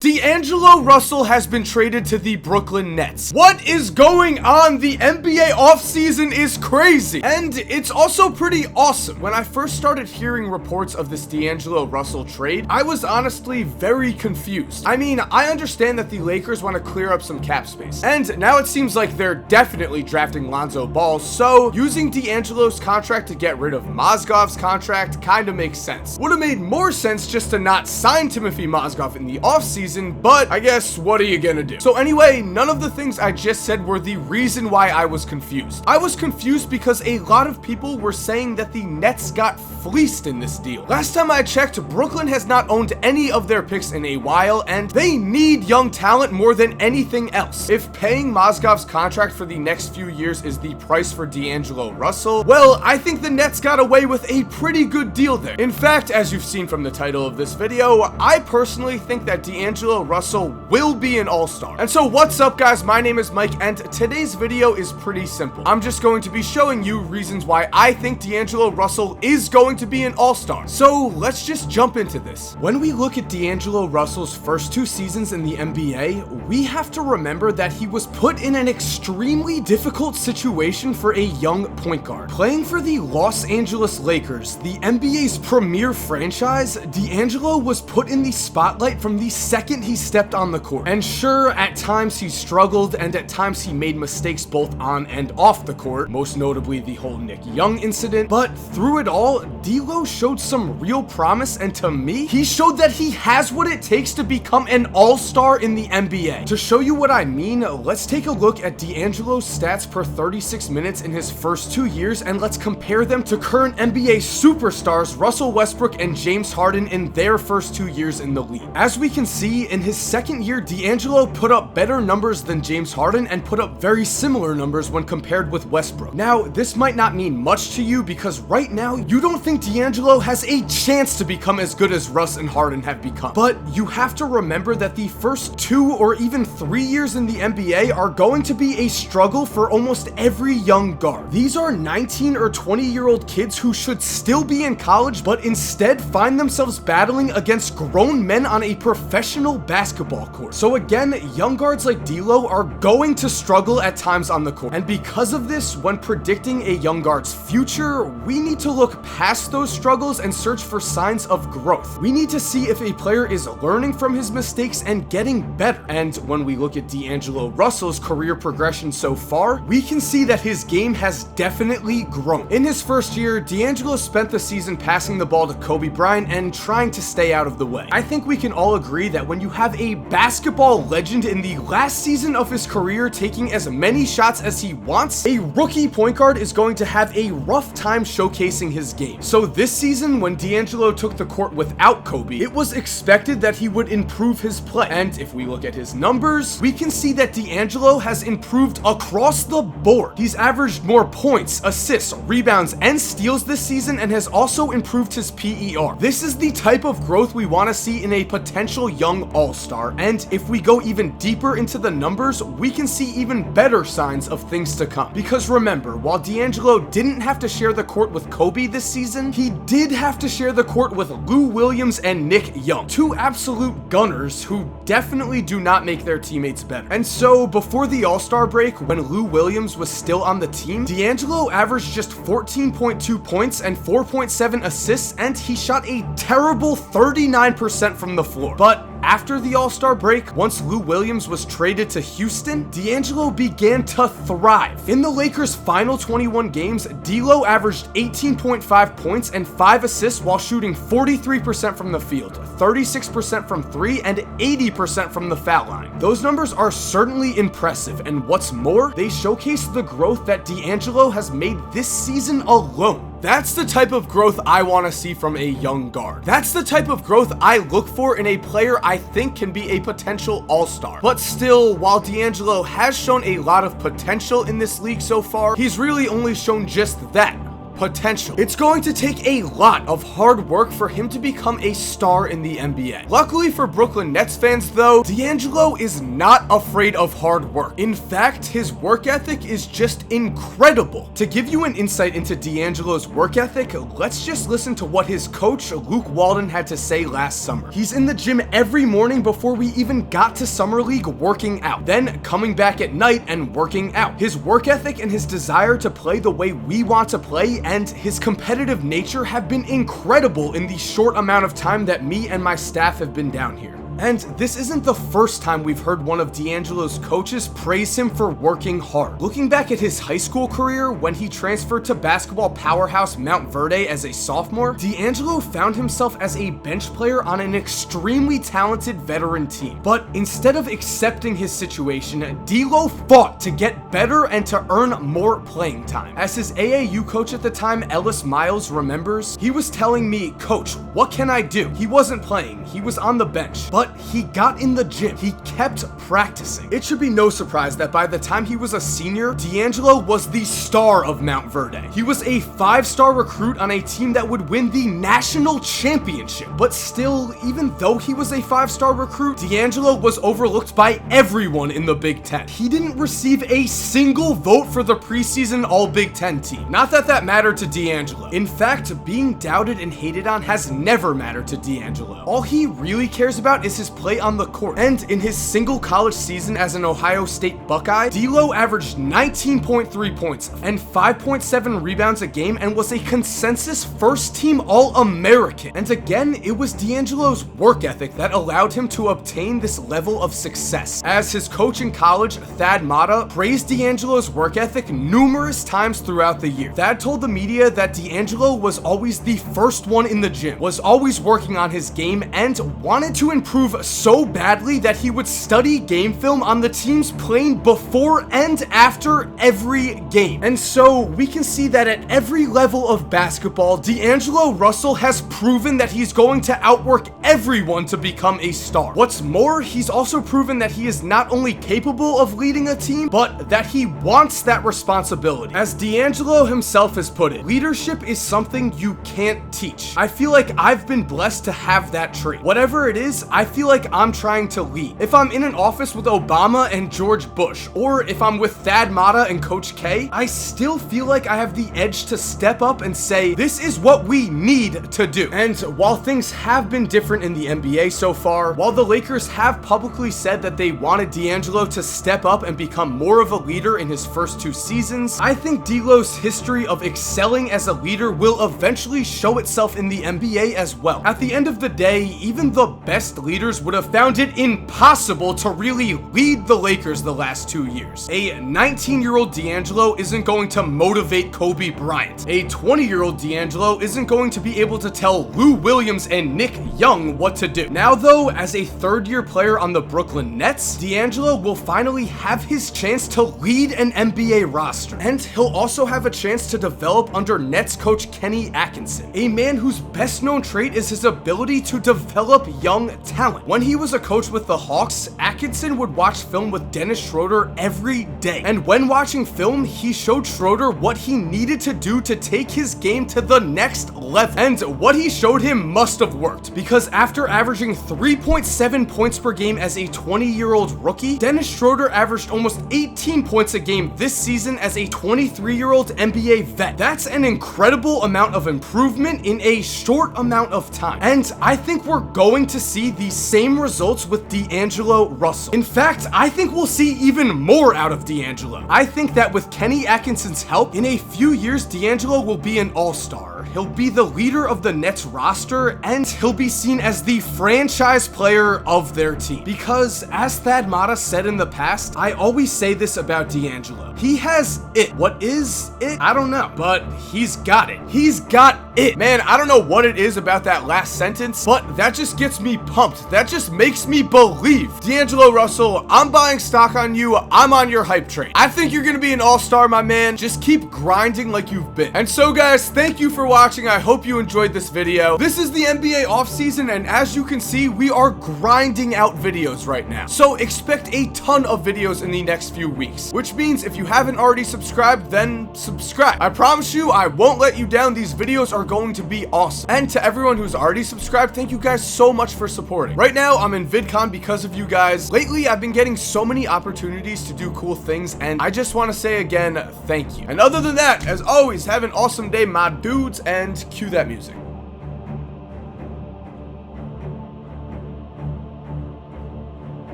D'Angelo Russell has been traded to the Brooklyn Nets. What is going on? The NBA offseason is crazy. And it's also pretty awesome. When I first started hearing reports of this D'Angelo Russell trade, I was honestly very confused. I mean, I understand that the Lakers want to clear up some cap space. And now it seems like they're definitely drafting Lonzo Ball, so using D'Angelo's contract to get rid of Mozgov's contract kind of makes sense. Would have made more sense just to not sign Timothy Mozgov in the offseason, but I guess what are you gonna do? So anyway, none of the things I just said were the reason why I was confused. I was confused because a lot of people were saying that the Nets got fleeced in this deal. Last time I checked, Brooklyn has not owned any of their picks in a while, and they need young talent more than anything else. If paying Mozgov's contract for the next few years is the price for D'Angelo Russell, well, I think the Nets got away with a pretty good deal there. In fact, as you've seen from the title of this video, I personally think that D'Angelo Russell will be an all-star. And so what's up, guys? My name is Mike, and today's video is pretty simple. I'm just going to be showing you reasons why I think D'Angelo Russell is going to be an all-star. So let's just jump into this. When we look at D'Angelo Russell's first two seasons in the NBA, we have to remember that he was put in an extremely difficult situation for a young point guard. Playing for the Los Angeles Lakers, the NBA's premier franchise, D'Angelo was put in the spotlight from the second he stepped on the court. And sure, at times he struggled, and at times he made mistakes both on and off the court, most notably the whole Nick Young incident, but through it all, D'Lo showed some real promise, and to me, he showed that he has what it takes to become an all-star in the NBA. To show you what I mean, let's take a look at D'Angelo's stats per 36 minutes in his first 2 years, and let's compare them to current NBA superstars Russell Westbrook and James Harden in their first 2 years in the league. As we can see, in his second year, D'Angelo put up better numbers than James Harden and put up very similar numbers when compared with Westbrook. Now, this might not mean much to you because right now, you don't think D'Angelo has a chance to become as good as Russ and Harden have become. But you have to remember that the first 2 or even 3 years in the NBA are going to be a struggle for almost every young guard. These are 19 or 20-year-old kids who should still be in college, but instead find themselves battling against grown men on a professional basketball court. So again, young guards like D'Lo are going to struggle at times on the court. And because of this, when predicting a young guard's future, we need to look past those struggles and search for signs of growth. We need to see if a player is learning from his mistakes and getting better. And when we look at D'Angelo Russell's career progression so far, we can see that his game has definitely grown. In his first year, D'Angelo spent the season passing the ball to Kobe Bryant and trying to stay out of the way. I think we can all agree that when you have a basketball legend in the last season of his career taking as many shots as he wants, a rookie point guard is going to have a rough time showcasing his game. So this season, when D'Angelo took the court without Kobe, it was expected that he would improve his play. And if we look at his numbers, we can see that D'Angelo has improved across the board. He's averaged more points, assists, rebounds, and steals this season, and has also improved his PER. This is the type of growth we want to see in a potential young all-star, and if we go even deeper into the numbers, we can see even better signs of things to come. Because remember, while D'Angelo didn't have to share the court with Kobe this season, he did have to share the court with Lou Williams and Nick Young, two absolute gunners who definitely do not make their teammates better. And so, before the All-Star break, when Lou Williams was still on the team, D'Angelo averaged just 14.2 points and 4.7 assists, and he shot a terrible 39% from the floor. But after the All-Star break, once Lou Williams was traded to Houston, D'Angelo began to thrive. In the Lakers' final 21 games, D'Lo averaged 18.5 points and 5 assists while shooting 43% from the field, 36% from 3, and 80% from the foul line. Those numbers are certainly impressive, and what's more, they showcase the growth that D'Angelo has made this season alone. That's the type of growth I want to see from a young guard. That's the type of growth I look for in a player I think can be a potential all-star. But still, while D'Angelo has shown a lot of potential in this league so far, he's really only shown just that. potential. It's going to take a lot of hard work for him to become a star in the NBA. Luckily for Brooklyn Nets fans though, D'Angelo is not afraid of hard work. In fact, his work ethic is just incredible. To give you an insight into D'Angelo's work ethic, let's just listen to what his coach, Luke Walton, had to say last summer. He's in the gym every morning before we even got to Summer League working out, then coming back at night and working out. His work ethic and his desire to play the way we want to play and his competitive nature have been incredible in the short amount of time that me and my staff have been down here. And this isn't the first time we've heard one of D'Angelo's coaches praise him for working hard. Looking back at his high school career, when he transferred to basketball powerhouse Mount Verde as a sophomore, D'Angelo found himself as a bench player on an extremely talented veteran team. But instead of accepting his situation, D'Lo fought to get better and to earn more playing time. As his AAU coach at the time, Ellis Miles, remembers, he was telling me, "Coach, what can I do?" He wasn't playing, he was on the bench, but he got in the gym. He kept practicing. It should be no surprise that by the time he was a senior, D'Angelo was the star of Mount Verde. He was a 5-star recruit on a team that would win the national championship. But still, even though he was a 5-star recruit, D'Angelo was overlooked by everyone in the Big Ten. He didn't receive a single vote for the preseason All-Big Ten team. Not that that mattered to D'Angelo. In fact, being doubted and hated on has never mattered to D'Angelo. All he really cares about is his play on the court. And in his single college season as an Ohio State Buckeye, D'Lo averaged 19.3 points and 5.7 rebounds a game and was a consensus first-team All-American. And again, it was D'Angelo's work ethic that allowed him to obtain this level of success. As his coach in college, Thad Matta, praised D'Angelo's work ethic numerous times throughout the year. Thad told the media that D'Angelo was always the first one in the gym, was always working on his game, and wanted to improve so badly that he would study game film on the teams playing before and after every game. And so we can see that at every level of basketball, D'Angelo Russell has proven that he's going to outwork everyone to become a star. What's more, he's also proven that he is not only capable of leading a team, but that he wants that responsibility. As D'Angelo himself has put it, leadership is something you can't teach. I feel like I've been blessed to have that trait. Whatever it is, I feel like I'm trying to lead. If I'm in an office with Obama and George Bush, or if I'm with Thad Matta and Coach K, I still feel like I have the edge to step up and say, this is what we need to do. And while things have been different in the NBA so far, while the Lakers have publicly said that they wanted D'Angelo to step up and become more of a leader in his first 2 seasons, I think D'Lo's history of excelling as a leader will eventually show itself in the NBA as well. At the end of the day, even the best leaders would have found it impossible to really lead the Lakers the last 2 years. A 19-year-old D'Angelo isn't going to motivate Kobe Bryant. A 20-year-old D'Angelo isn't going to be able to tell Lou Williams and Nick Young what to do. Now though, as a third-year player on the Brooklyn Nets, D'Angelo will finally have his chance to lead an NBA roster. And he'll also have a chance to develop under Nets coach Kenny Atkinson, a man whose best-known trait is his ability to develop young talent. When he was a coach with the Hawks, Atkinson would watch film with Dennis Schroeder every day. And when watching film, he showed Schroeder what he needed to do to take his game to the next level. And what he showed him must have worked, because after averaging 3.7 points per game as a 20-year-old rookie, Dennis Schroeder averaged almost 18 points a game this season as a 23-year-old NBA vet. That's an incredible amount of improvement in a short amount of time. And I think we're going to see the same results with D'Angelo Russell. In fact, I think we'll see even more out of D'Angelo. I think that with Kenny Atkinson's help, in a few years, D'Angelo will be an all-star. He'll be the leader of the Nets roster, and he'll be seen as the franchise player of their team. Because, as Thad Matta said in the past, I always say this about D'Angelo. He has it. What is it? I don't know, but he's got it. He's got it. Man, I don't know what it is about that last sentence, but that just gets me pumped. That just makes me believe. D'Angelo Russell, I'm buying stock on you. I'm on your hype train. I think you're gonna be an all-star, my man. Just keep grinding like you've been. And so, guys, thank you for watching. I hope you enjoyed this video. This is the NBA offseason, and as you can see, we are grinding out videos right now. So expect a ton of videos in the next few weeks, which means if you haven't already subscribed, then subscribe. I promise you, I won't let you down. These videos are going to be awesome. And to everyone who's already subscribed, thank you guys so much for supporting. Right now, I'm in VidCon because of you guys. Lately, I've been getting so many opportunities to do cool things, and I just want to say again, thank you. And other than that, as always, have an awesome day, my dudes, and cue that music.